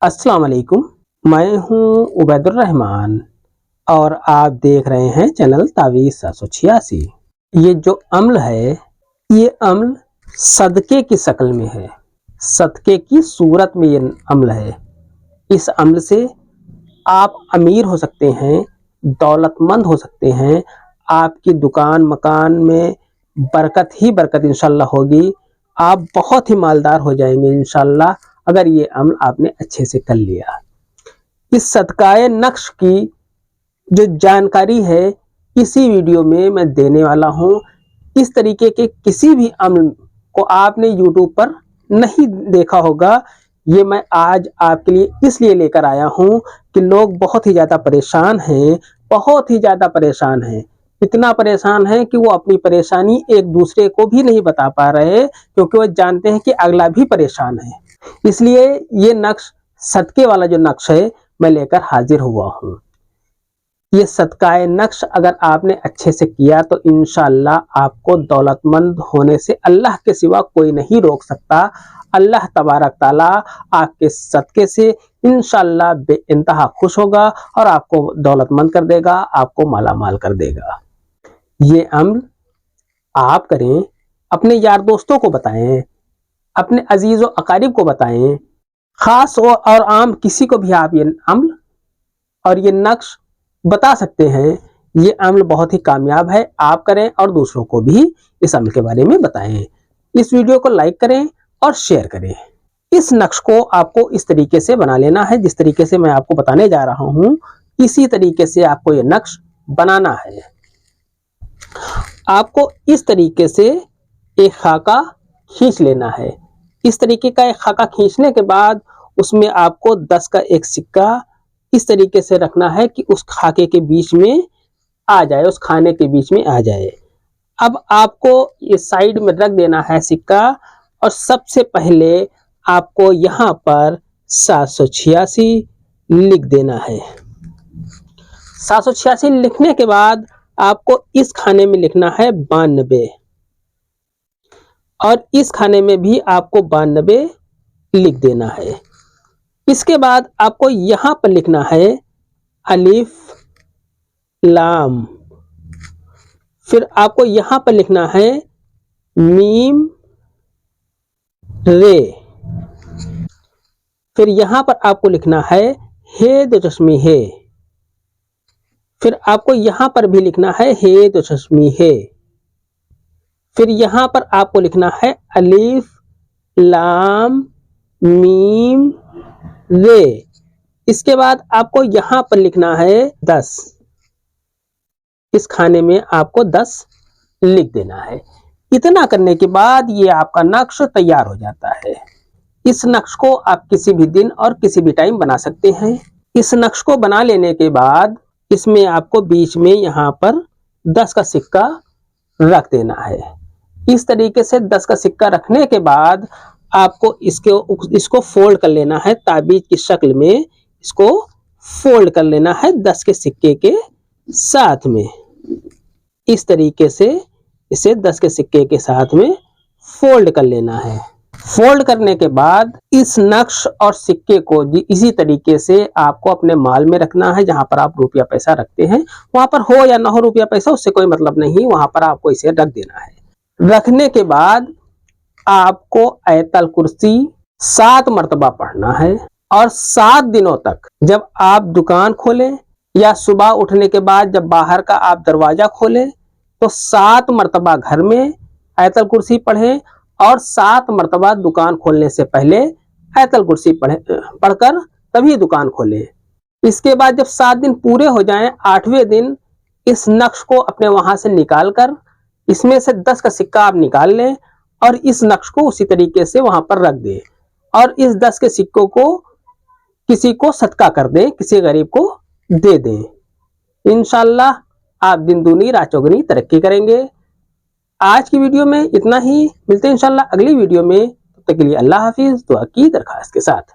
अस्सलाम वालेकुम। मैं हूँ उबैदुर रहमान और आप देख रहे हैं चैनल तावीज़ 786। ये जो अम्ल है, ये अम्ल सदके की शक्ल में है, सदके की सूरत में ये अम्ल है। इस अम्ल से आप अमीर हो सकते हैं, दौलतमंद हो सकते हैं, आपकी दुकान मकान में बरकत ही बरकत इंशाल्लाह होगी। आप बहुत ही मालदार हो जाएंगे इंशाल्लाह, अगर ये अमल आपने अच्छे से कर लिया। इस सदकाए नक्श की जो जानकारी है इसी वीडियो में मैं देने वाला हूँ। इस तरीके के किसी भी अमल को आपने यूट्यूब पर नहीं देखा होगा। ये मैं आज आपके लिए इसलिए लेकर आया हूँ कि लोग बहुत ही ज़्यादा परेशान हैं, बहुत ही ज़्यादा परेशान हैं। इतना परेशान है कि वो अपनी परेशानी एक दूसरे को भी नहीं बता पा रहे, क्योंकि वो जानते हैं कि अगला भी परेशान है। इसलिए ये नक्श, सदके वाला जो नक्श है, मैं लेकर हाजिर हुआ हूँ। ये सदकाए नक्श अगर आपने अच्छे से किया तो इंशाअल्लाह आपको दौलतमंद होने से अल्लाह के सिवा कोई नहीं रोक सकता। अल्लाह तबारक ताला आपके सदके से इंशाअल्लाह बेइंतहा खुश होगा और आपको दौलतमंद कर देगा, आपको मालामाल कर देगा। ये अमल आप करें, अपने यार दोस्तों को बताएं, अपने अजीज़ व अकारिब को बताएं, ख़ास और आम किसी को भी आप ये अम्ल और ये नक्श बता सकते हैं। ये अम्ल बहुत ही कामयाब है, आप करें और दूसरों को भी इस अम्ल के बारे में बताएं। इस वीडियो को लाइक करें और शेयर करें। इस नक्श को आपको इस तरीके से बना लेना है, जिस तरीके से मैं आपको बताने जा रहा हूँ, इसी तरीके से आपको ये नक्श बनाना है। आपको इस तरीके से एक खाका खींच लेना है। इस तरीके का एक खाका खींचने के बाद उसमें आपको 10 का एक सिक्का इस तरीके से रखना है कि उस खाके के बीच में आ जाए, उस खाने के बीच में आ जाए। अब आपको ये साइड में रख देना है सिक्का, और सबसे पहले आपको यहाँ पर 786 लिख देना है। 786 लिखने के बाद आपको इस खाने में लिखना है 92, और इस खाने में भी आपको 92 लिख देना है। इसके बाद आपको यहाँ पर लिखना है अलिफ लाम, फिर आपको यहाँ पर लिखना है मीम रे, फिर यहाँ पर आपको लिखना है हे दो चश्मी है, फिर आपको यहाँ पर भी लिखना है हे दो चश्मी है, फिर यहाँ पर आपको लिखना है अलिफ लाम मीम रे। इसके बाद आपको यहाँ पर लिखना है 10। इस खाने में आपको 10 लिख देना है। इतना करने के बाद ये आपका नक्श तैयार हो जाता है। इस नक्श को आप किसी भी दिन और किसी भी टाइम बना सकते हैं। इस नक्श को बना लेने के बाद इसमें आपको बीच में यहाँ पर 10 का सिक्का रख देना है। इस तरीके से 10 का सिक्का रखने के बाद आपको इसको फोल्ड कर लेना है, ताबीज की शक्ल में इसको फोल्ड कर लेना है 10 के सिक्के के साथ में। इस तरीके से इसे 10 के सिक्के के साथ में फोल्ड कर लेना है। फोल्ड करने के बाद इस नक्श और सिक्के को इसी तरीके से आपको अपने माल में रखना है। जहां पर आप रुपया पैसा रखते हैं, वहां पर हो या ना हो रुपया पैसा, उससे कोई मतलब नहीं, वहां पर आपको इसे रख देना है। रखने के बाद आपको आयतल कुर्सी 7 मरतबा पढ़ना है, और 7 दिनों तक जब आप दुकान खोलें या सुबह उठने के बाद जब बाहर का आप दरवाजा खोलें तो 7 मरतबा घर में आयतल कुर्सी पढ़ें, और 7 मरतबा दुकान खोलने से पहले आयतल कुर्सी पढ़कर तभी दुकान खोलें। इसके बाद जब 7 दिन पूरे हो जाएं, 8वें दिन इस नक्श को अपने वहां से निकाल कर इसमें से 10 का सिक्का आप निकाल लें और इस नक्श को उसी तरीके से वहां पर रख दें, और इस 10 के सिक्कों को किसी को सदका कर दें, किसी गरीब को दे दें। इंशाअल्लाह आप दिन दूनी रात चौगुनी तरक्की करेंगे। आज की वीडियो में इतना ही, मिलते हैं इंशाअल्लाह अगली वीडियो में। तब तक के लिए अल्लाह हाफिज, दुआ की दरखास्त के साथ।